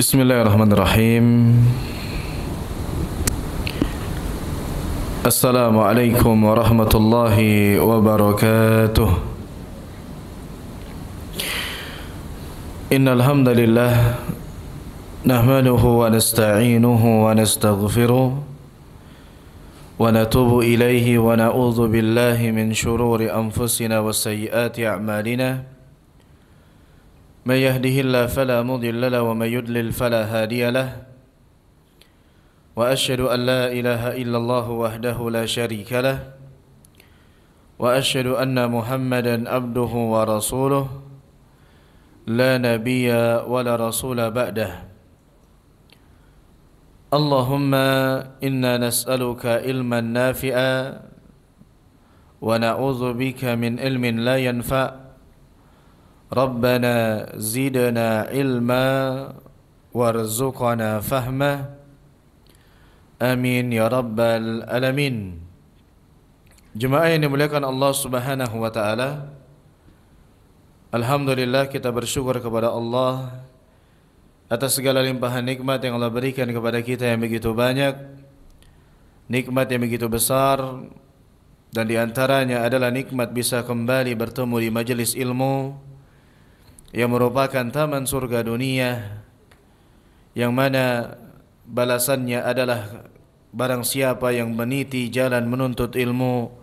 Bismillahirrahmanirrahim. Assalamualaikum warahmatullahi wabarakatuh. Innal hamdalillah nahmaduhu wa nasta'inuhu wa nastaghfiruh wa natubu ilayhi wa na'udzu billahi min shururi anfusina wa sayyiati a'malina. من يهده الله فلا مضل له ومن يضلل فلا هادي له وأشهد أن لا إله إلا الله وحده لا شريك له وأشهد أن محمدا عبده ورسوله لا نبي ولا رسول بعده اللهم إنا نسألك علما نافعا ونعوذ بك من علم لا ينفع Rabbana zidna ilma warzuqna fahma amin ya rabbal alamin. Jemaah yang dimuliakan Allah Subhanahu wa taala, alhamdulillah kita bersyukur kepada Allah atas segala limpahan nikmat yang Allah berikan kepada kita yang begitu banyak, nikmat yang begitu besar, dan di antaranya adalah nikmat bisa kembali bertemu di majelis ilmu yang merupakan taman surga dunia, yang mana balasannya adalah barang siapa yang meniti jalan menuntut ilmu,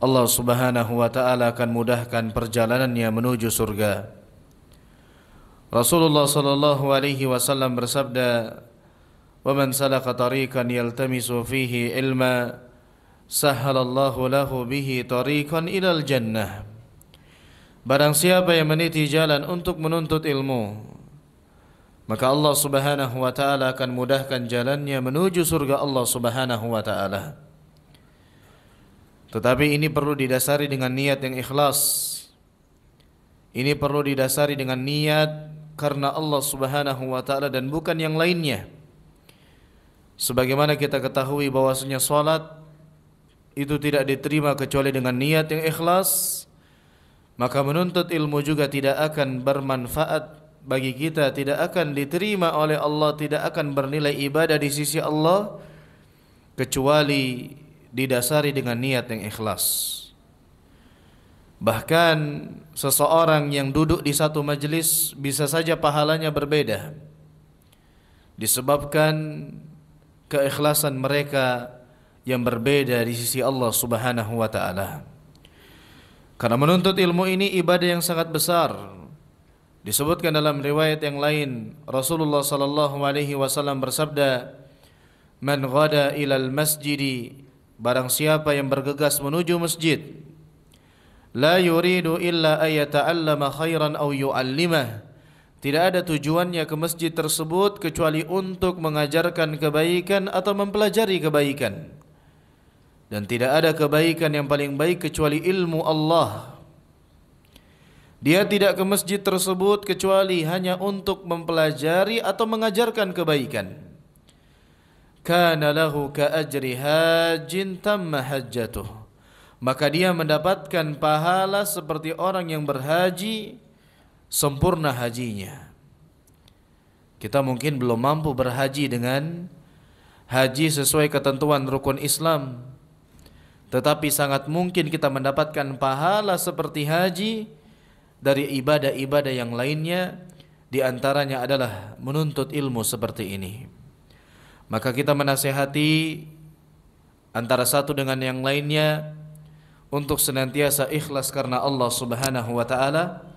Allah Subhanahu wa taala akan mudahkan perjalanannya menuju surga. Rasulullah sallallahu alaihi wasallam bersabda, "Wa man salaka tariqan yaltamisu fihi ilma, sahhalallahu lahu bihi tariqan ilal jannah." Barang siapa yang meniti jalan untuk menuntut ilmu, maka Allah Subhanahu wa taala akan mudahkan jalannya menuju surga Allah Subhanahu wa taala. Tetapi ini perlu didasari dengan niat yang ikhlas. Ini perlu didasari dengan niat karena Allah Subhanahu wa taala dan bukan yang lainnya. Sebagaimana kita ketahui bahwasanya salat itu tidak diterima kecuali dengan niat yang ikhlas, maka menuntut ilmu juga tidak akan bermanfaat bagi kita, tidak akan diterima oleh Allah, tidak akan bernilai ibadah di sisi Allah kecuali didasari dengan niat yang ikhlas. Bahkan seseorang yang duduk di satu majelis bisa saja pahalanya berbeda disebabkan keikhlasan mereka yang berbeda di sisi Allah Subhanahu wa taala. Karena menuntut ilmu ini ibadah yang sangat besar. Disebutkan dalam riwayat yang lain, Rasulullah sallallahu alaihi wasallam bersabda, "Man ghada ilal masjidi," barang siapa yang bergegas menuju masjid, "la yuridu illa ayata'allama khairan aw yu'allimah," tidak ada tujuannya ke masjid tersebut kecuali untuk mengajarkan kebaikan atau mempelajari kebaikan. Dan tidak ada kebaikan yang paling baik kecuali ilmu Allah. Dia tidak ke masjid tersebut kecuali hanya untuk mempelajari atau mengajarkan kebaikan. Kana lahu ka ajri hajjin tamma hajjatuh. Maka dia mendapatkan pahala seperti orang yang berhaji sempurna hajinya. Kita mungkin belum mampu berhaji dengan haji sesuai ketentuan rukun Islam, tetapi sangat mungkin kita mendapatkan pahala seperti haji dari ibadah-ibadah yang lainnya, di antaranya adalah menuntut ilmu seperti ini. Maka kita menasihati antara satu dengan yang lainnya untuk senantiasa ikhlas karena Allah Subhanahu wa taala,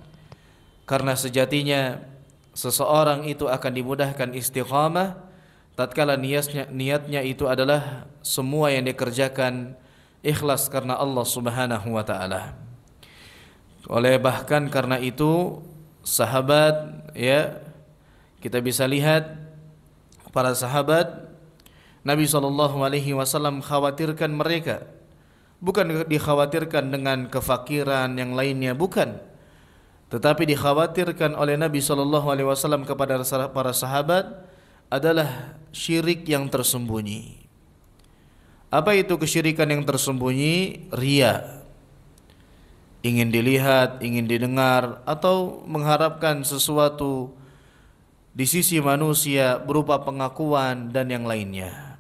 karena sejatinya seseorang itu akan dimudahkan istiqamah tatkala niatnya itu adalah semua yang dikerjakan ikhlas karena Allah Subhanahu wa taala. Oleh bahkan karena itu sahabat, ya, kita bisa lihat para sahabat Nabi sallallahu alaihi wasallam khawatirkan mereka, bukan dikhawatirkan dengan kefakiran yang lainnya, bukan, tetapi dikhawatirkan oleh Nabi sallallahu alaihi wasallam kepada para sahabat adalah syirik yang tersembunyi. Apa itu kesyirikan yang tersembunyi? Riya. Ingin dilihat, ingin didengar, atau mengharapkan sesuatu di sisi manusia berupa pengakuan dan yang lainnya.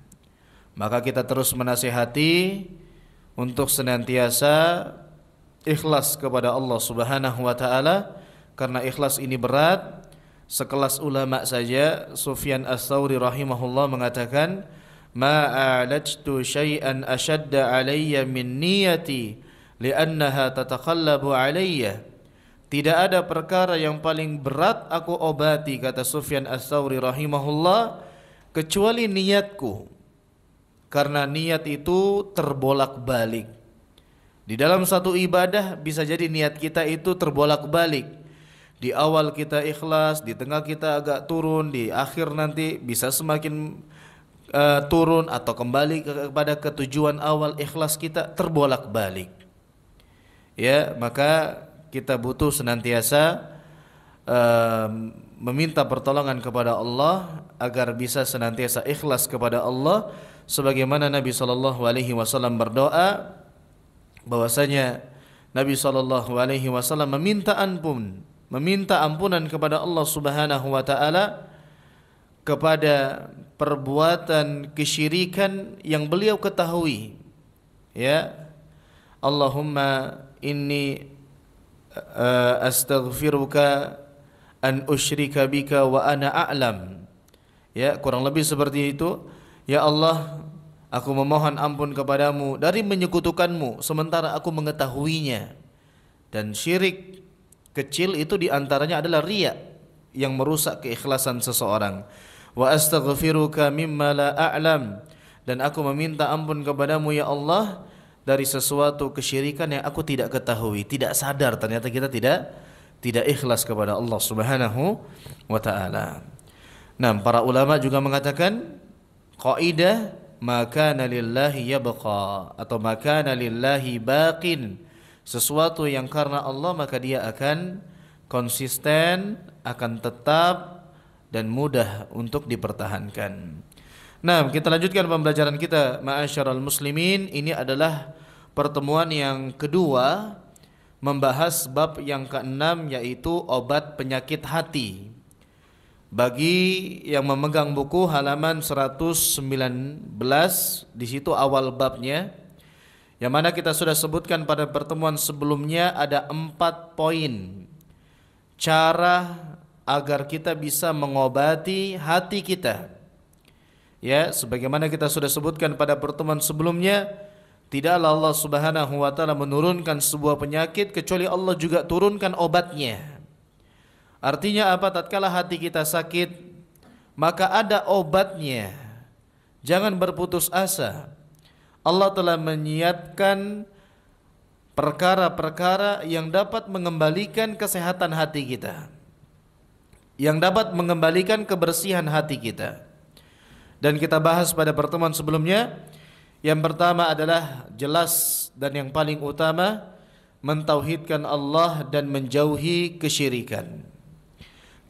Maka kita terus menasihati untuk senantiasa ikhlas kepada Allah Subhanahu wa taala, karena ikhlas ini berat. Sekelas ulama saja, Sufyan Ats-Tsauri rahimahullah mengatakan, "Ma a'lajtu syai'an ashadda 'alayya min niyati li'annaha tataqallabu 'alayya." Tidak ada perkara yang paling berat aku obati, kata Sufyan Ats-Tsauri rahimahullah, kecuali niatku. Karena niat itu terbolak-balik. Di dalam satu ibadah bisa jadi niat kita itu terbolak-balik. Di awal kita ikhlas, di tengah kita agak turun, di akhir nanti bisa semakin turun atau kembali kepada ketujuan awal. Ikhlas kita terbolak-balik. Ya, maka kita butuh senantiasa meminta pertolongan kepada Allah agar bisa senantiasa ikhlas kepada Allah, sebagaimana Nabi SAW berdoa bahwasanya Nabi SAW meminta ampunan kepada Allah Subhanahu wa taala kepada perbuatan kesyirikan yang beliau ketahui. Ya, Allahumma inni astaghfiruka an usyrika bika wa ana a'lam. Ya, kurang lebih seperti itu. Ya Allah, aku memohon ampun kepadamu dari menyekutukanmu sementara aku mengetahuinya. Dan syirik kecil itu diantaranya adalah riya yang merusak keikhlasan seseorang. Wa astaghfiruka mimma la a'lam, dan aku meminta ampun kepadamu ya Allah dari sesuatu kesyirikan yang aku tidak ketahui, tidak sadar ternyata kita tidak ikhlas kepada Allah Subhanahu wa taala. Nah, para ulama juga mengatakan qaidah makana lillahi yabqa atau makana lillahi baqin, sesuatu yang karena Allah maka dia akan konsisten, akan tetap dan mudah untuk dipertahankan. Nah, kita lanjutkan pembelajaran kita, ma'asyiral muslimin. Ini adalah pertemuan yang kedua membahas bab yang keenam, yaitu obat penyakit hati. Bagi yang memegang buku halaman 119, di situ awal babnya, yang mana kita sudah sebutkan pada pertemuan sebelumnya, ada 4 poin cara agar kita bisa mengobati hati kita. Ya, sebagaimana kita sudah sebutkan pada pertemuan sebelumnya, tidaklah Allah Subhanahu wa taala menurunkan sebuah penyakit kecuali Allah juga turunkan obatnya. Artinya apa? Tatkala hati kita sakit, maka ada obatnya. Jangan berputus asa. Allah telah menyiapkan perkara-perkara yang dapat mengembalikan kesehatan hati kita, yang dapat mengembalikan kebersihan hati kita. Dan kita bahas pada pertemuan sebelumnya, yang pertama adalah jelas dan yang paling utama, mentauhidkan Allah dan menjauhi kesyirikan.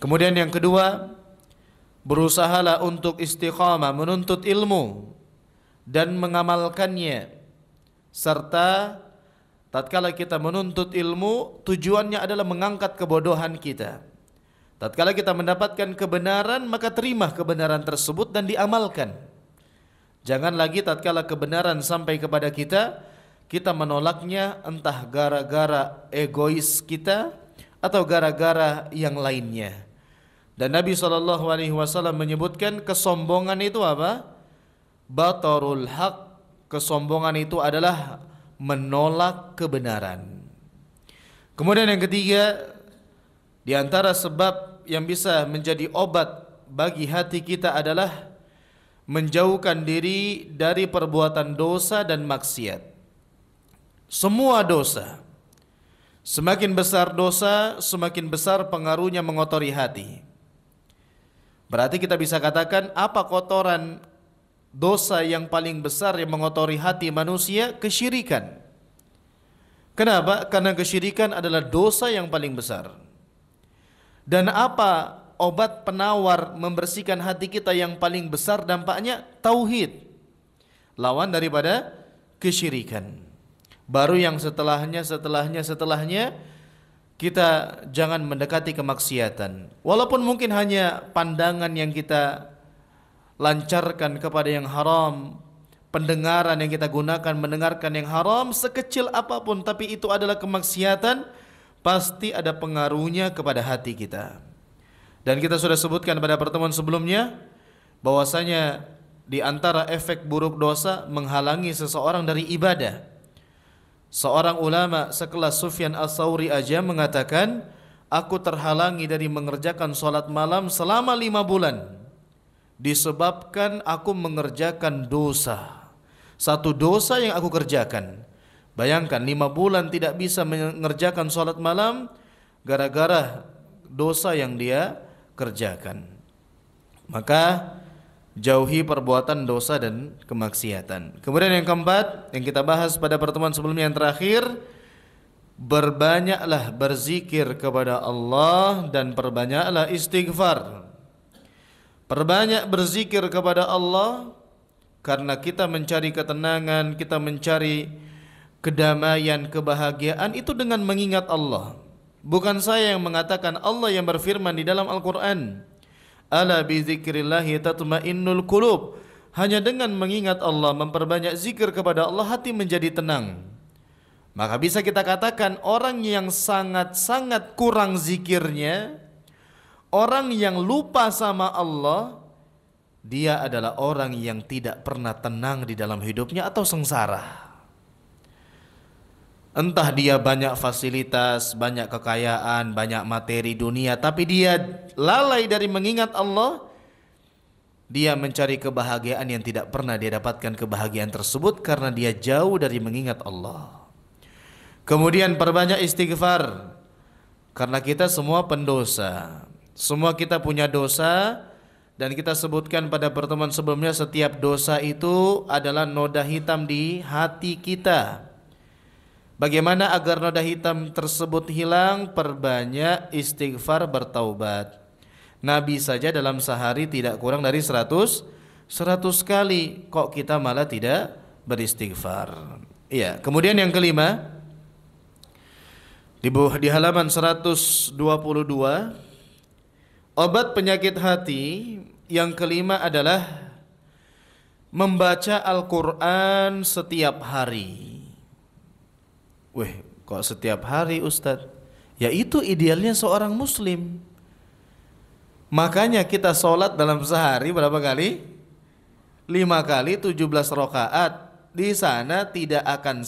Kemudian yang kedua, berusahalah untuk istiqamah, menuntut ilmu dan mengamalkannya. Serta tatkala kita menuntut ilmu, tujuannya adalah mengangkat kebodohan kita. Tatkala kita mendapatkan kebenaran, maka terima kebenaran tersebut dan diamalkan. Jangan lagi tatkala kebenaran sampai kepada kita, kita menolaknya entah gara-gara egois kita atau gara-gara yang lainnya. Dan Nabi SAW menyebutkan kesombongan itu apa? Batarul haq. Kesombongan itu adalah menolak kebenaran. Kemudian yang ketiga, di antara sebab yang bisa menjadi obat bagi hati kita adalah menjauhkan diri dari perbuatan dosa dan maksiat. Semua dosa, semakin besar dosa, semakin besar pengaruhnya mengotori hati. Berarti kita bisa katakan, apa kotoran dosa yang paling besar yang mengotori hati manusia? Kesyirikan. Kenapa? Karena kesyirikan adalah dosa yang paling besar. Dan apa obat penawar membersihkan hati kita yang paling besar dampaknya? Tauhid. Lawan daripada kesyirikan. Baru yang setelahnya kita jangan mendekati kemaksiatan. Walaupun mungkin hanya pandangan yang kita lancarkan kepada yang haram, pendengaran yang kita gunakan mendengarkan yang haram, sekecil apapun tapi itu adalah kemaksiatan, pasti ada pengaruhnya kepada hati kita. Dan kita sudah sebutkan pada pertemuan sebelumnya bahwasanya di antara efek buruk dosa menghalangi seseorang dari ibadah. Seorang ulama sekelas Sufyan Ats-Tsauri aja mengatakan, aku terhalangi dari mengerjakan sholat malam selama 5 bulan disebabkan aku mengerjakan dosa. Satu dosa yang aku kerjakan. Bayangkan 5 bulan tidak bisa mengerjakan sholat malam gara-gara dosa yang dia kerjakan. Maka jauhi perbuatan dosa dan kemaksiatan. Kemudian yang keempat yang kita bahas pada pertemuan sebelumnya yang terakhir, berbanyaklah berzikir kepada Allah dan perbanyaklah istighfar. Perbanyak berzikir kepada Allah karena kita mencari ketenangan, kita mencari kedamaian, kebahagiaan itu dengan mengingat Allah. Bukan saya yang mengatakan, Allah yang berfirman di dalam Al-Quran, ala bizikrillahi tatma'innul qulub. Hanya dengan mengingat Allah, memperbanyak zikir kepada Allah, hati menjadi tenang. Maka bisa kita katakan orang yang sangat-sangat kurang zikirnya, orang yang lupa sama Allah, dia adalah orang yang tidak pernah tenang di dalam hidupnya atau sengsara. Entah dia banyak fasilitas, banyak kekayaan, banyak materi dunia, tapi dia lalai dari mengingat Allah. Dia mencari kebahagiaan yang tidak pernah dia dapatkan kebahagiaan tersebut karena dia jauh dari mengingat Allah. Kemudian perbanyak istighfar, karena kita semua pendosa. Semua kita punya dosa, dan kita sebutkan pada pertemuan sebelumnya setiap dosa itu adalah noda hitam di hati kita. Bagaimana agar noda hitam tersebut hilang? Perbanyak istighfar, bertaubat. Nabi saja dalam sehari tidak kurang dari 100 kali. Kok kita malah tidak beristighfar? Iya. Kemudian yang kelima, di halaman 122, obat penyakit hati yang kelima adalah membaca Al-Quran setiap hari. Weh, kok setiap hari Ustadz? Ya itu idealnya seorang muslim. Makanya kita sholat dalam sehari berapa kali? 5 kali, 17 rakaat. Di sana tidak akan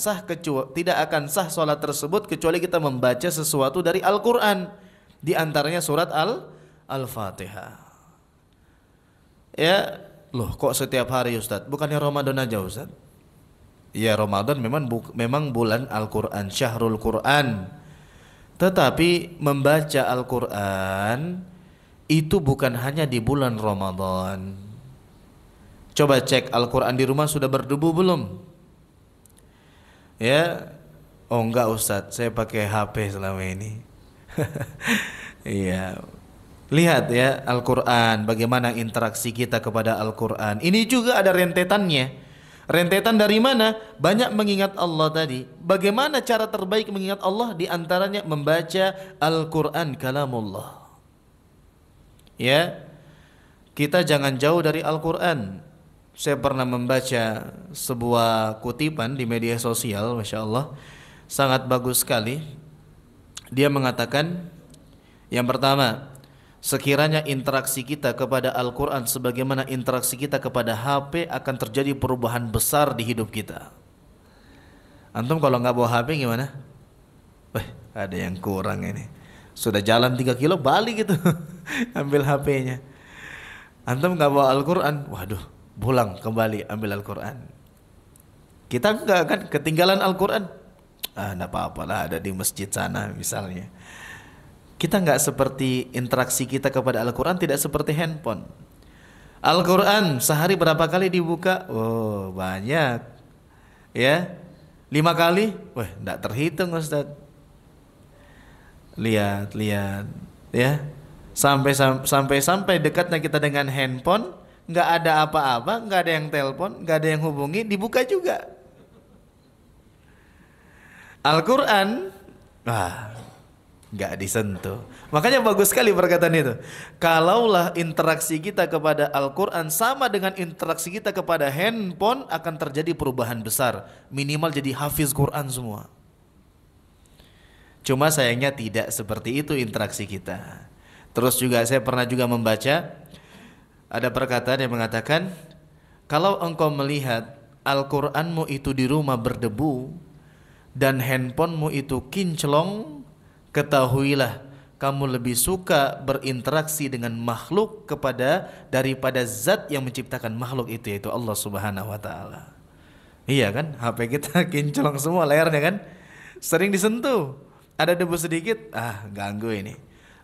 sah sholat tersebut kecuali kita membaca sesuatu dari Al-Quran. Di antaranya surat Al-Fatihah. Ya, loh kok setiap hari Ustadz? Bukannya Ramadan aja Ustadz? Ya Ramadan memang bulan Al-Quran, Syahrul Quran. Tetapi membaca Al-Quran itu bukan hanya di bulan Ramadan. Coba cek Al-Quran di rumah sudah berdebu belum? Ya, oh enggak Ustadz, saya pakai HP selama ini. Iya. Lihat ya Al-Quran, bagaimana interaksi kita kepada Al-Quran. Ini juga ada rentetannya. Rentetan dari mana? Banyak mengingat Allah tadi. Bagaimana cara terbaik mengingat Allah? Di antaranya membaca Al-Quran, kalamullah. Ya, kita jangan jauh dari Al-Quran. Saya pernah membaca sebuah kutipan di media sosial, Masya Allah, sangat bagus sekali. Dia mengatakan, yang pertama, sekiranya interaksi kita kepada Al-Quran sebagaimana interaksi kita kepada HP, akan terjadi perubahan besar di hidup kita. Antum kalau nggak bawa HP gimana? Ada yang kurang ini. Sudah jalan 3 kilo balik gitu. Ambil HP-nya. Antum nggak bawa Al-Quran, waduh, pulang kembali ambil Al-Quran. Kita nggak kan ketinggalan Al-Quran. Nggak apa-apa lah, ada di masjid sana misalnya. Kita nggak seperti interaksi kita kepada Al-Quran, tidak seperti handphone. Al-Quran sehari berapa kali dibuka? Oh banyak. Ya, 5 kali? Wah, nggak terhitung Ustadz. Lihat, ya. Sampai dekatnya kita dengan handphone, nggak ada apa-apa, nggak ada yang telepon, nggak ada yang hubungi, dibuka juga. Al-Quran, nggak disentuh. Makanya bagus sekali perkataan itu. Kalaulah interaksi kita kepada Al-Quran sama dengan interaksi kita kepada handphone, akan terjadi perubahan besar. Minimal jadi hafiz Quran semua. Cuma sayangnya tidak seperti itu interaksi kita. Terus juga saya pernah juga membaca ada perkataan yang mengatakan, kalau engkau melihat Al-Quranmu itu di rumah berdebu dan handphonemu itu kinclong, ketahuilah kamu lebih suka berinteraksi dengan makhluk daripada zat yang menciptakan makhluk itu, yaitu Allah Subhanahu wa taala. Iya kan? HP kita kinclong semua layarnya kan? Sering disentuh. Ada debu sedikit, ganggu ini.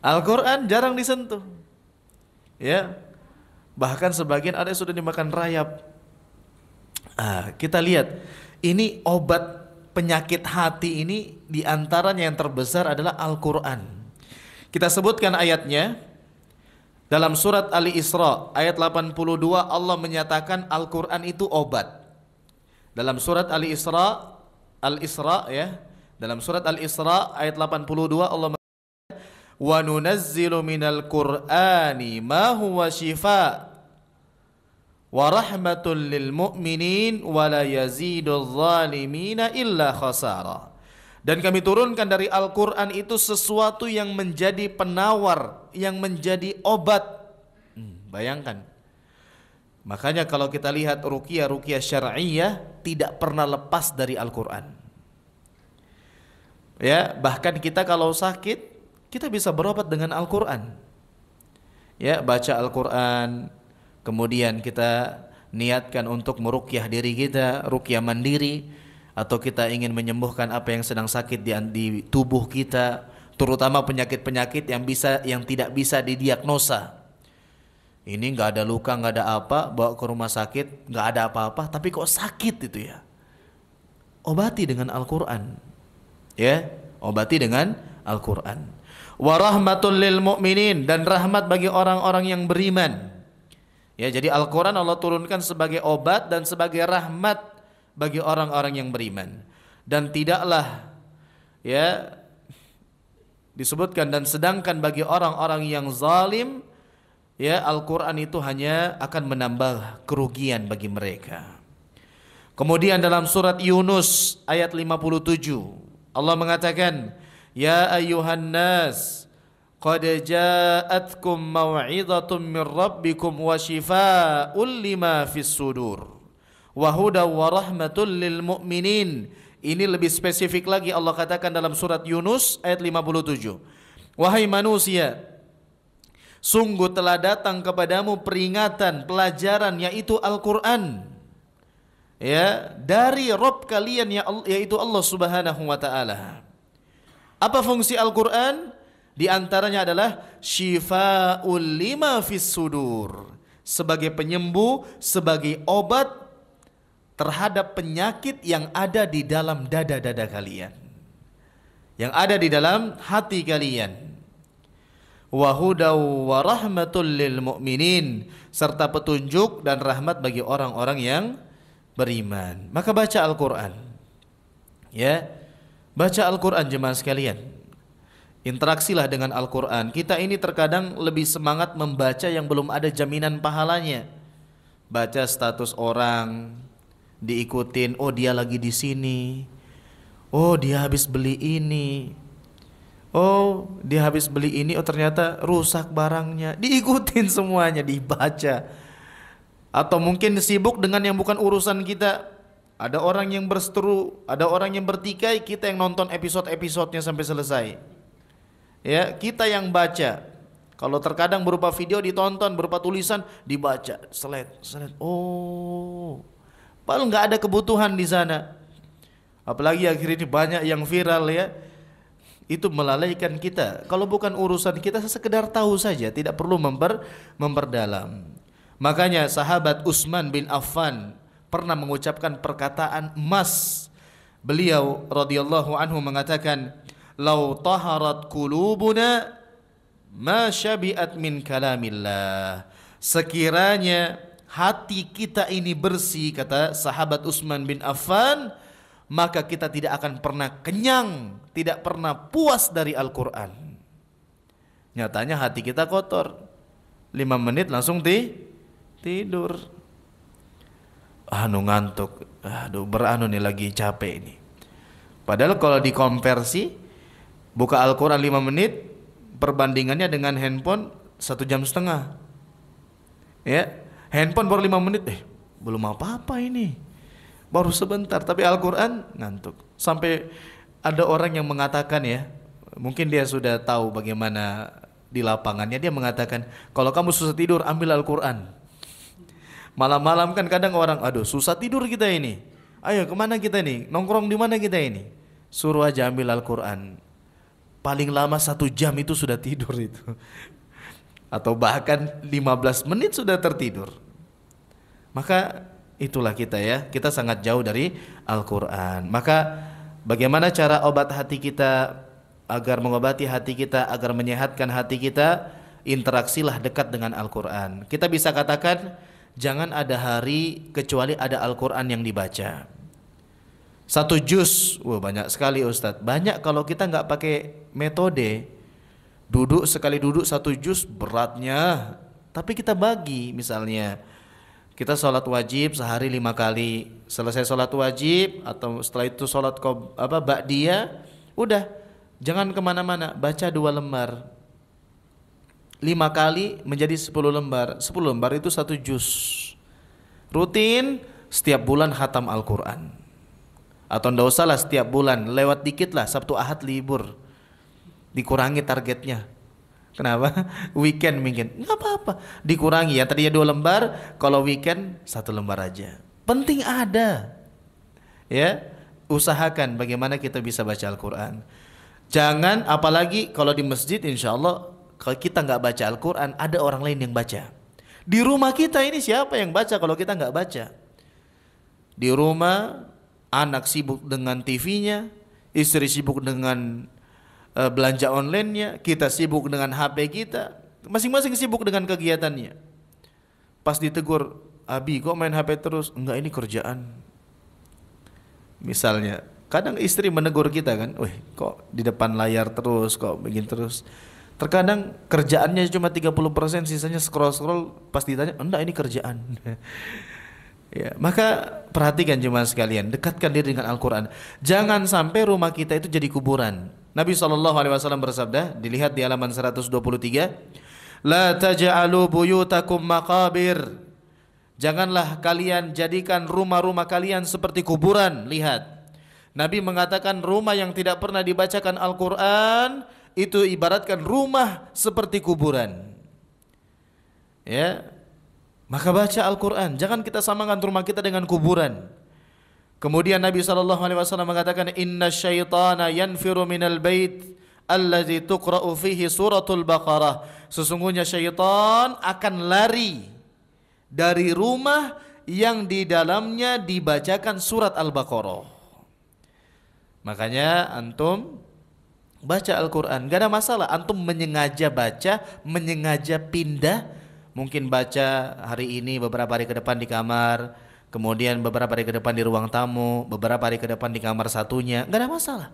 Al-Quran jarang disentuh. Ya. Bahkan sebagian ada yang sudah dimakan rayap. Kita lihat, ini obat penyakit hati ini diantaranya yang terbesar adalah Al-Quran. Kita sebutkan ayatnya. Dalam surat Al-Isra ayat 82 Allah menyatakan Al-Quran itu obat. Dalam surat Al-Isra ya. Dalam surat Al-Isra ayat 82 Allah mengatakan, wa nunazzilu minal Qur'ani ma huwa shifa wa rahmatul lil mu'minin wa la yazidul zalimina illa khasara. Dan kami turunkan dari Al-Quran itu sesuatu yang menjadi penawar, yang menjadi obat. Bayangkan. Makanya kalau kita lihat ruqyah syar'iyyah tidak pernah lepas dari Al-Quran. Ya, bahkan kita kalau sakit kita bisa berobat dengan Al-Quran. Ya, baca Al-Quran, kemudian kita niatkan untuk meruqyah diri kita, ruqyah mandiri, atau kita ingin menyembuhkan apa yang sedang sakit di tubuh kita, terutama penyakit-penyakit yang tidak bisa didiagnosa. Ini nggak ada luka, nggak ada apa, bawa ke rumah sakit nggak ada apa-apa, tapi kok sakit itu ya? Obati dengan Al-Quran. Ya, obati dengan Al-Quran. Wa rahmatul lil mu'minin, dan rahmat bagi orang-orang yang beriman. Ya, jadi Al-Quran Allah turunkan sebagai obat dan sebagai rahmat bagi orang-orang yang beriman. Dan tidaklah ya disebutkan, dan sedangkan bagi orang-orang yang zalim, ya Al-Quran itu hanya akan menambah kerugian bagi mereka. Kemudian dalam surat Yunus ayat 57 Allah mengatakan, ya ayyuhan nas qad ja'atkum mau'izatun min rabbikum wa shifaa'un lima fis sudur wa hudaw wa rahmatul lil mu'minin. Ini lebih spesifik lagi Allah katakan dalam surat Yunus ayat 57. Wahai manusia, sungguh telah datang kepadamu peringatan, pelajaran, yaitu Al-Quran, ya, dari Rabb kalian, yaitu Allah Subhanahu wa taala. Apa fungsi Al-Quran? Di antaranya adalah syifa'ul lima fis sudur, sebagai penyembuh, sebagai obat terhadap penyakit yang ada di dalam dada-dada kalian, yang ada di dalam hati kalian. Wa hudaw wa rahmatul lil mu'minin, serta petunjuk dan rahmat bagi orang-orang yang beriman. Maka baca Al-Quran. Ya, baca Al-Quran jemaah sekalian. Interaksilah dengan Al-Quran. Kita ini terkadang lebih semangat membaca yang belum ada jaminan pahalanya. Baca status orang, diikutin, oh dia lagi di sini, oh dia habis beli ini, oh dia habis beli ini, oh ternyata rusak barangnya, diikutin semuanya, dibaca. Atau mungkin sibuk dengan yang bukan urusan kita. Ada orang yang berseteru, ada orang yang bertikai, kita yang nonton episode-episodenya sampai selesai. Ya, kita yang baca. Kalau terkadang berupa video ditonton, berupa tulisan dibaca, slide. Oh, padahal nggak ada kebutuhan di sana. Apalagi akhir ini banyak yang viral ya. Itu melalaikan kita. Kalau bukan urusan kita, sekedar tahu saja, tidak perlu memperdalam. Makanya sahabat Utsman bin Affan pernah mengucapkan perkataan emas. Beliau radhiyallahu anhu mengatakan, "Lau taharat qulubuna ma syabi'at min kalamillah." Sekiranya hati kita ini bersih, kata sahabat Utsman bin Affan, maka kita tidak akan pernah kenyang, tidak pernah puas dari Al-Quran. Nyatanya hati kita kotor, 5 menit langsung tidur. Ngantuk, nih lagi capek ini. Padahal kalau dikonversi, buka Al-Quran 5 menit, perbandingannya dengan handphone 1,5 jam. Ya, handphone baru 5 menit, belum apa-apa ini, baru sebentar. Tapi Al-Quran ngantuk. Sampai ada orang yang mengatakan, ya, mungkin dia sudah tahu bagaimana di lapangannya, dia mengatakan, kalau kamu susah tidur, ambil Al-Quran. Malam-malam kan kadang orang, susah tidur kita ini, ayo kemana kita nih, nongkrong di mana kita ini, suruh aja ambil Al-Quran. Paling lama 1 jam itu sudah tidur itu, atau bahkan 15 menit sudah tertidur. Maka itulah kita, ya, kita sangat jauh dari Al-Quran. Maka bagaimana cara obat hati kita, agar mengobati hati kita, agar menyehatkan hati kita? Interaksilah dekat dengan Al-Quran. Kita bisa katakan, jangan ada hari kecuali ada Al-Quran yang dibaca. 1 juz, banyak sekali Ustadz. Banyak kalau kita nggak pakai metode. Sekali duduk 1 juz beratnya. Tapi kita bagi, misalnya kita sholat wajib sehari 5 kali. Selesai sholat wajib atau setelah itu sholat ba'diyah, udah, jangan kemana-mana, baca 2 lembar. 5 kali menjadi 10 lembar. 10 lembar itu 1 juz. Rutin setiap bulan khatam Al-Quran. Atau ndak usah lah setiap bulan, lewat dikit lah, Sabtu Ahad libur, dikurangi targetnya. Kenapa? Weekend mungkin nggak apa-apa, dikurangi, ya tadinya 2 lembar, kalau weekend 1 lembar aja. Penting ada, ya, usahakan bagaimana kita bisa baca Al-Quran. Jangan, apalagi kalau di masjid, insya Allah kalau kita nggak baca Al-Quran, ada orang lain yang baca. Di rumah kita ini siapa yang baca kalau kita nggak baca? Di rumah anak sibuk dengan TV-nya, istri sibuk dengan belanja online-nya, kita sibuk dengan HP kita, masing-masing sibuk dengan kegiatannya. Pas ditegur, Abi kok main HP terus? Enggak, ini kerjaan. Misalnya, kadang istri menegur kita kan, kok di depan layar terus, kok begini terus. Terkadang kerjaannya cuma 30%, sisanya scroll-scroll, pas ditanya, enggak ini kerjaan. Ya, maka perhatikan jemaah sekalian, dekatkan diri dengan Al-Quran. Jangan sampai rumah kita itu jadi kuburan. Nabi SAW bersabda, dilihat di halaman 123, La taj'alu buyutakum maqabir. Janganlah kalian jadikan rumah-rumah kalian seperti kuburan. Lihat, Nabi mengatakan rumah yang tidak pernah dibacakan Al-Quran itu ibaratkan rumah seperti kuburan. Ya, maka baca Al-Quran. Jangan kita samakan rumah kita dengan kuburan. Kemudian Nabi SAW mengatakan, Inna syaitana yanfiru minal bait alladzi tuqra'u fihi suratul Baqarah. Sesungguhnya syaitan akan lari dari rumah yang di dalamnya dibacakan surat Al-Baqarah. Makanya antum baca Al-Quran, gak ada masalah. Antum menyengaja baca, menyengaja pindah. Mungkin baca hari ini, beberapa hari ke depan di kamar, kemudian beberapa hari ke depan di ruang tamu, beberapa hari ke depan di kamar satunya, gak ada masalah.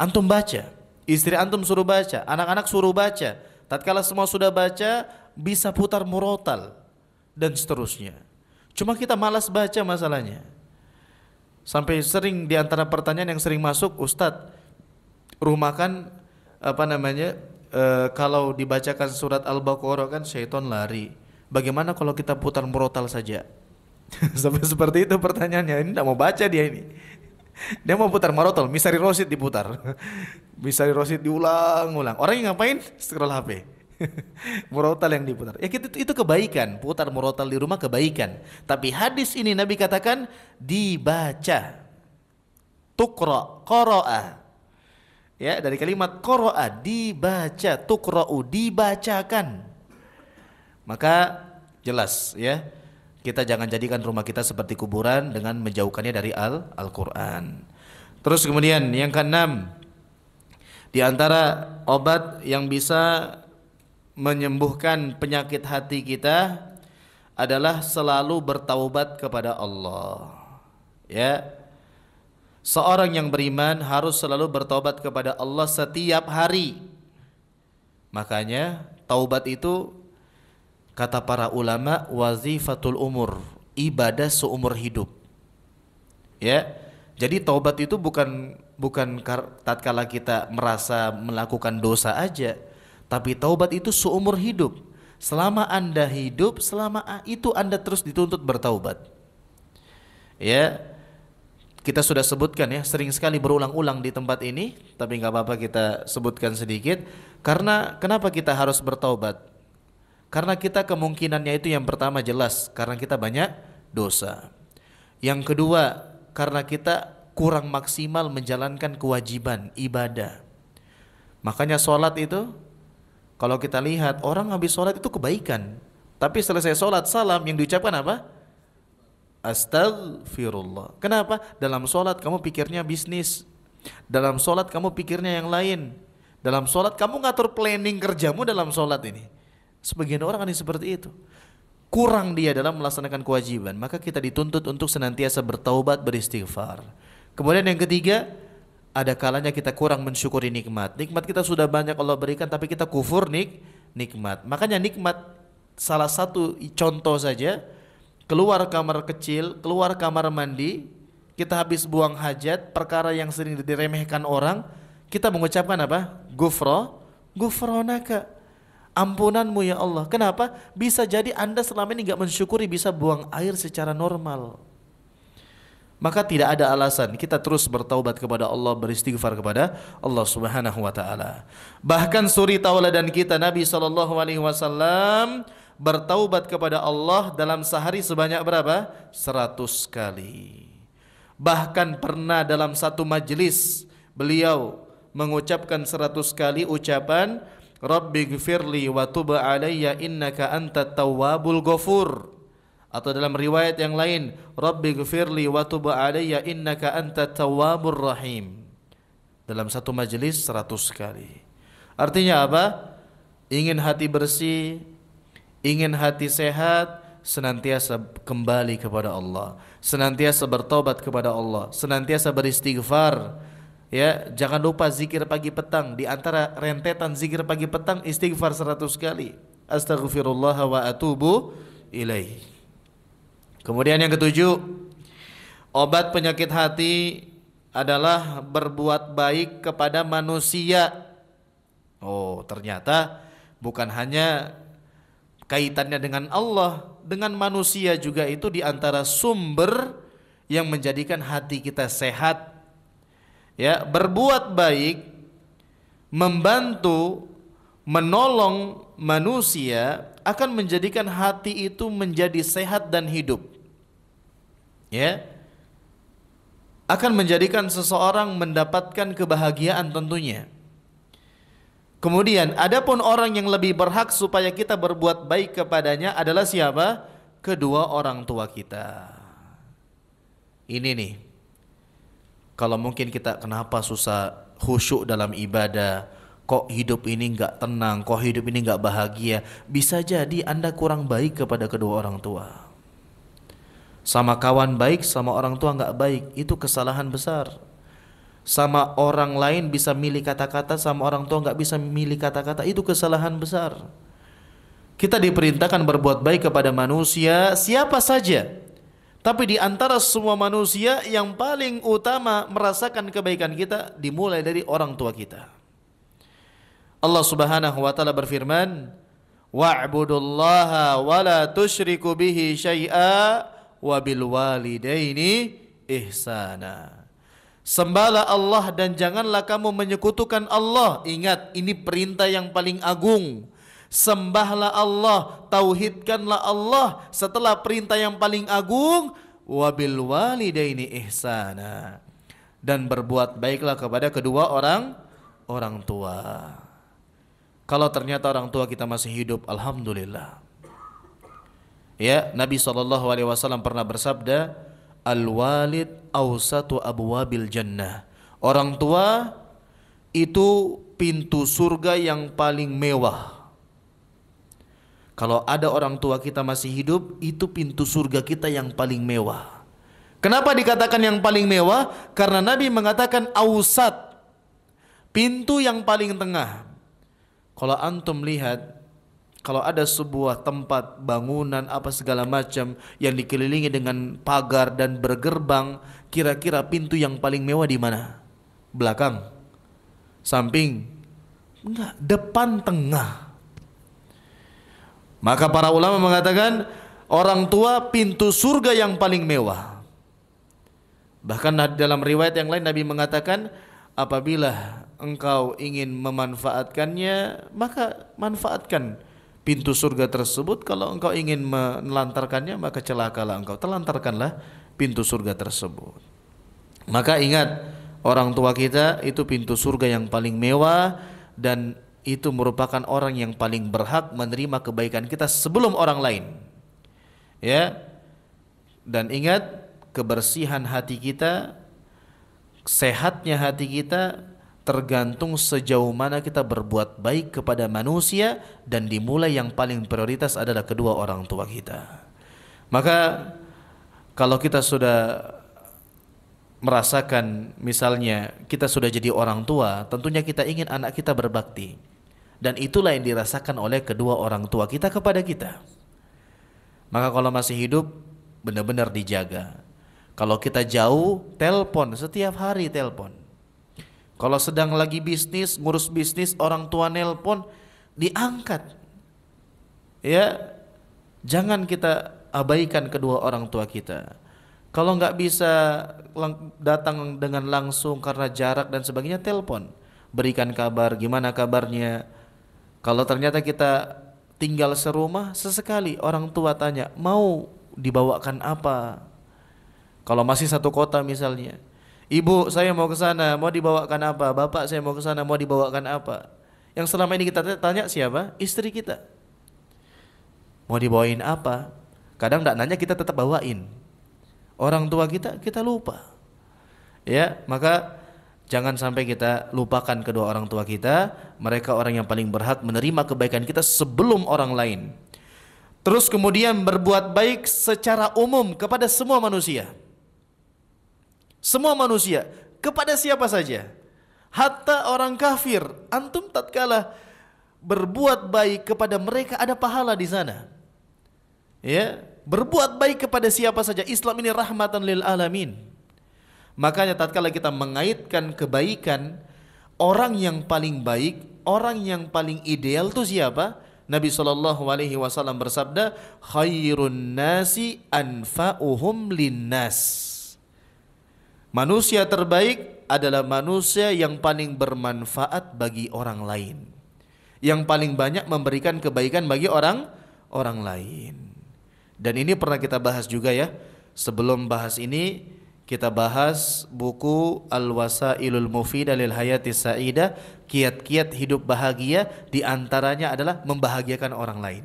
Antum baca, istri antum suruh baca, anak-anak suruh baca. Tatkala semua sudah baca, bisa putar murotal dan seterusnya. Cuma kita malas baca masalahnya. Sampai sering di antara pertanyaan yang sering masuk, Ustadz, rumah kan kalau dibacakan surat Al-Baqarah kan syaitan lari. Bagaimana kalau kita putar murotal saja? Sampai seperti itu pertanyaannya. Ini tidak mau baca dia ini. Dia mau putar murotal, Misari Rosid diputar. Misari Rosid diulang-ulang. Orang yang ngapain? Scroll HP. Murotal yang diputar. Ya itu kebaikan, putar murotal di rumah kebaikan. Tapi hadis ini Nabi katakan dibaca. Tuqra, qara'a. Ya, dari kalimat qara'a, dibaca, tuqra'u, dibacakan. Maka jelas, ya, kita jangan jadikan rumah kita seperti kuburan dengan menjauhkannya dari Al-Quran. Terus kemudian yang keenam, di antara obat yang bisa menyembuhkan penyakit hati kita adalah selalu bertaubat kepada Allah. Ya, Seorang yang beriman harus selalu bertaubat kepada Allah setiap hari. Makanya taubat itu kata para ulama wazifatul umur, ibadah seumur hidup. Ya. Jadi taubat itu bukan tatkala kita merasa melakukan dosa aja, tapi taubat itu seumur hidup. Selama Anda hidup, selama itu Anda terus dituntut bertaubat. Ya, kita sudah sebutkan ya, sering sekali berulang-ulang di tempat ini, tapi nggak apa-apa kita sebutkan sedikit. Karena kenapa kita harus bertaubat? Karena kita kemungkinannya itu yang pertama jelas, karena kita banyak dosa. Yang kedua, karena kita kurang maksimal menjalankan kewajiban ibadah. Makanya sholat itu, kalau kita lihat orang habis sholat itu kebaikan, tapi selesai sholat salam yang diucapkan apa? Astagfirullah. Kenapa? Dalam sholat kamu pikirnya bisnis, dalam sholat kamu pikirnya yang lain, dalam sholat kamu ngatur planning kerjamu dalam sholat ini. Sebagian orang ada seperti itu, kurang dia dalam melaksanakan kewajiban. Maka kita dituntut untuk senantiasa bertaubat, beristighfar. Kemudian yang ketiga, ada kalanya kita kurang mensyukuri nikmat. Nikmat kita sudah banyak Allah berikan, tapi kita kufur nikmat. Makanya nikmat, salah satu contoh saja, keluar kamar kecil, keluar kamar mandi, kita habis buang hajat, perkara yang sering diremehkan orang, kita mengucapkan apa? Gufronaka, ampunanmu ya Allah. Kenapa? Bisa jadi Anda selama ini gak mensyukuri bisa buang air secara normal. Maka tidak ada alasan kita terus bertaubat kepada Allah, beristighfar kepada Allah Subhanahu wa taala. Bahkan suri tauladan kita Nabi SAW bertaubat kepada Allah dalam sehari sebanyak berapa? 100 kali. Bahkan pernah dalam satu majelis beliau mengucapkan 100 kali ucapan Rabbighfirli wa tub alayya innaka antat tawwabul ghafur. Atau dalam riwayat yang lain, Rabbighfirli wa tub alayya innaka antat tawwabur rahim. Dalam satu majelis 100 kali. Artinya apa? Ingin hati bersih, ingin hati sehat, senantiasa kembali kepada Allah, senantiasa bertobat kepada Allah, senantiasa beristighfar. Ya, jangan lupa zikir pagi petang. Di antara rentetan zikir pagi petang, istighfar 100 kali. Astaghfirullah wa atubu ilaih. Kemudian yang ketujuh, obat penyakit hati adalah berbuat baik kepada manusia. Oh, ternyata bukan hanya kaitannya dengan Allah, dengan manusia juga itu di antara sumber yang menjadikan hati kita sehat. Ya, berbuat baik, membantu, menolong manusia akan menjadikan hati itu menjadi sehat dan hidup. Ya, akan menjadikan seseorang mendapatkan kebahagiaan tentunya. Kemudian adapun orang yang lebih berhak supaya kita berbuat baik kepadanya adalah siapa? Kedua orang tua kita. Ini nih, kalau mungkin kita kenapa susah khusyuk dalam ibadah, kok hidup ini nggak tenang, kok hidup ini nggak bahagia, bisa jadi Anda kurang baik kepada kedua orang tua. Sama kawan baik, sama orang tua nggak baik, itu kesalahan besar. Sama orang lain bisa milih kata-kata, sama orang tua nggak bisa milih kata-kata, itu kesalahan besar. Kita diperintahkan berbuat baik kepada manusia siapa saja, tapi di antara semua manusia yang paling utama merasakan kebaikan kita dimulai dari orang tua kita. Allah Subhanahu wa taala berfirman, wa'budullaha wa la tusyriku bihi syai'a wa bil walidaini ihsana. Sembahlah Allah dan janganlah kamu menyekutukan Allah. Ingat, ini perintah yang paling agung. Sembahlah Allah, tauhidkanlah Allah. Setelah perintah yang paling agung, wa bil walidaini ihsana, dan berbuat baiklah kepada kedua orang tua. Kalau ternyata orang tua kita masih hidup, alhamdulillah. Ya, Nabi SAW pernah bersabda, al-walid awsatu abwabil jannah. Orang tua itu pintu surga yang paling mewah. Kalau ada orang tua kita masih hidup, itu pintu surga kita yang paling mewah. Kenapa dikatakan yang paling mewah? Karena Nabi mengatakan ausat, pintu yang paling tengah. Kalau antum lihat, kalau ada sebuah tempat, bangunan, apa segala macam yang dikelilingi dengan pagar dan bergerbang, kira-kira pintu yang paling mewah di mana? Belakang? Samping? Enggak, depan tengah. Maka para ulama mengatakan orang tua pintu surga yang paling mewah. Bahkan dalam riwayat yang lain Nabi mengatakan, apabila engkau ingin memanfaatkannya, maka manfaatkan pintu surga tersebut. Kalau engkau ingin menelantarkannya, maka celakalah engkau, telantarkanlah pintu surga tersebut. Maka ingat, orang tua kita itu pintu surga yang paling mewah, dan itu merupakan orang yang paling berhak menerima kebaikan kita sebelum orang lain. Ya. Dan ingat, kebersihan hati kita, sehatnya hati kita tergantung sejauh mana kita berbuat baik kepada manusia, dan dimulai yang paling prioritas adalah kedua orang tua kita. Maka kalau kita sudah merasakan, misalnya kita sudah jadi orang tua, tentunya kita ingin anak kita berbakti, dan itulah yang dirasakan oleh kedua orang tua kita kepada kita. Maka kalau masih hidup, benar-benar dijaga. Kalau kita jauh, telepon, setiap hari telepon. Kalau sedang lagi bisnis, ngurus bisnis, orang tua nelpon, diangkat. Ya, jangan kita abaikan kedua orang tua kita. Kalau nggak bisa datang dengan langsung karena jarak dan sebagainya, telepon, berikan kabar, gimana kabarnya. Kalau ternyata kita tinggal serumah, sesekali orang tua tanya, mau dibawakan apa? Kalau masih satu kota misalnya, ibu saya mau ke sana, mau dibawakan apa? Bapak saya mau ke sana, mau dibawakan apa? Yang selama ini kita tanya siapa? Istri kita. Mau dibawain apa? Kadang enggak nanya, kita tetap bawain. Orang tua kita lupa. Ya, maka jangan sampai kita lupakan kedua orang tua kita. Mereka orang yang paling berhak menerima kebaikan kita sebelum orang lain. Terus kemudian berbuat baik secara umum kepada semua manusia. Semua manusia, kepada siapa saja, hatta orang kafir, antum tatkala berbuat baik kepada mereka ada pahala di sana. Ya, berbuat baik kepada siapa saja. Islam ini rahmatan lil alamin. Makanya tatkala kita mengaitkan kebaikan, orang yang paling baik, orang yang paling ideal itu siapa? Nabi SAW bersabda, khairun nasi anfa'uhum linnas. Manusia terbaik adalah manusia yang paling bermanfaat bagi orang lain, yang paling banyak memberikan kebaikan bagi orang lain. Dan ini pernah kita bahas juga ya. Sebelum bahas ini, kita bahas buku Al-Wasailul Mufidah lil Hayatis Sa'idah, kiat-kiat hidup bahagia, di antaranya adalah membahagiakan orang lain.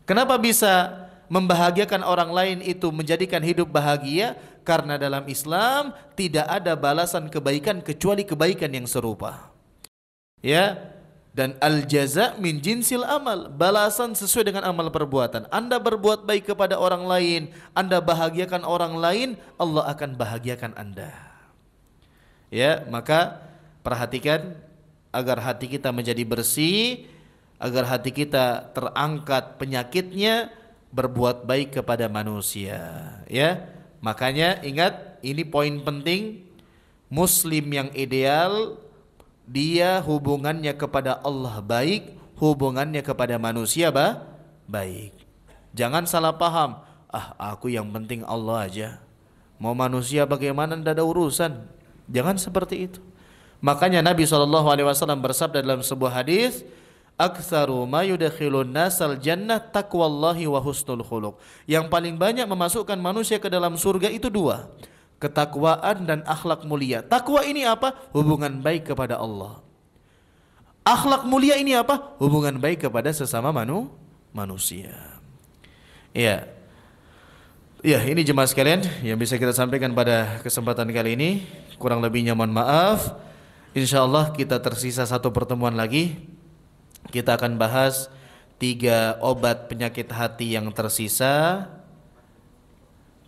Kenapa bisa membahagiakan orang lain itu menjadikan hidup bahagia? Karena dalam Islam tidak ada balasan kebaikan kecuali kebaikan yang serupa. Ya, dan al-jaza min jinsil amal, balasan sesuai dengan amal perbuatan. Anda berbuat baik kepada orang lain, Anda bahagiakan orang lain, Allah akan bahagiakan Anda. Ya, maka perhatikan agar hati kita menjadi bersih, agar hati kita terangkat penyakitnya, berbuat baik kepada manusia. Ya. Makanya ingat, ini poin penting. Muslim yang ideal, dia hubungannya kepada Allah baik, hubungannya kepada manusia baik. Jangan salah paham, aku yang penting Allah aja, mau manusia bagaimana tidak ada urusan. Jangan seperti itu. Makanya Nabi SAW bersabda dalam sebuah hadis, aktsaru ma yudkhilun nasal jannah taqwallahi wa husnul khuluq. Yang paling banyak memasukkan manusia ke dalam surga itu dua, ketakwaan dan akhlak mulia. Takwa ini apa? Hubungan baik kepada Allah. Akhlak mulia ini apa? Hubungan baik kepada sesama manusia. Ya. Ya, ini jemaah sekalian yang bisa kita sampaikan pada kesempatan kali ini. Kurang lebihnya mohon maaf. Insyaallah kita tersisa satu pertemuan lagi. Kita akan bahas 3 obat penyakit hati yang tersisa.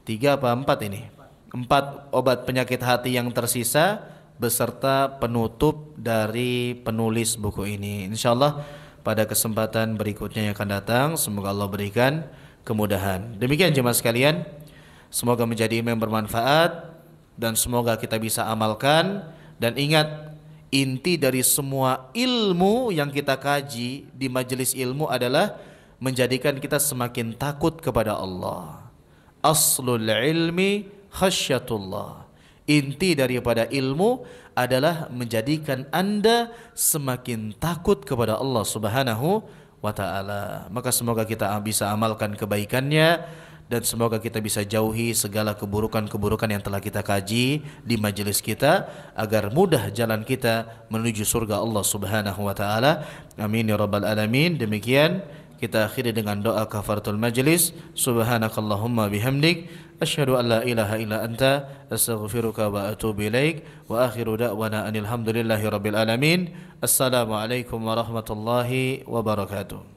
3 apa 4 ini? 4 obat penyakit hati yang tersisa beserta penutup dari penulis buku ini. Insyaallah pada kesempatan berikutnya yang akan datang, semoga Allah berikan kemudahan. Demikian jemaah sekalian, semoga menjadi ilmu yang bermanfaat dan semoga kita bisa amalkan. Dan ingat, inti dari semua ilmu yang kita kaji di majelis ilmu adalah menjadikan kita semakin takut kepada Allah. Aslul ilmi khasyatullah. Inti daripada ilmu adalah menjadikan Anda semakin takut kepada Allah Subhanahu wa ta'ala. Maka semoga kita bisa amalkan kebaikannya dan semoga kita bisa jauhi segala keburukan-keburukan yang telah kita kaji di majelis kita agar mudah jalan kita menuju surga Allah Subhanahu wa taala. Amin ya rabbal alamin. Demikian kita akhiri dengan doa kafaratul majlis. Subhanakallahumma bihamdik asyhadu an la ilaha illa anta astaghfiruka wa atubu ilaik. Wa akhiru da'wana anil hamdulillahi rabbil alamin. Assalamualaikum warahmatullahi wabarakatuh.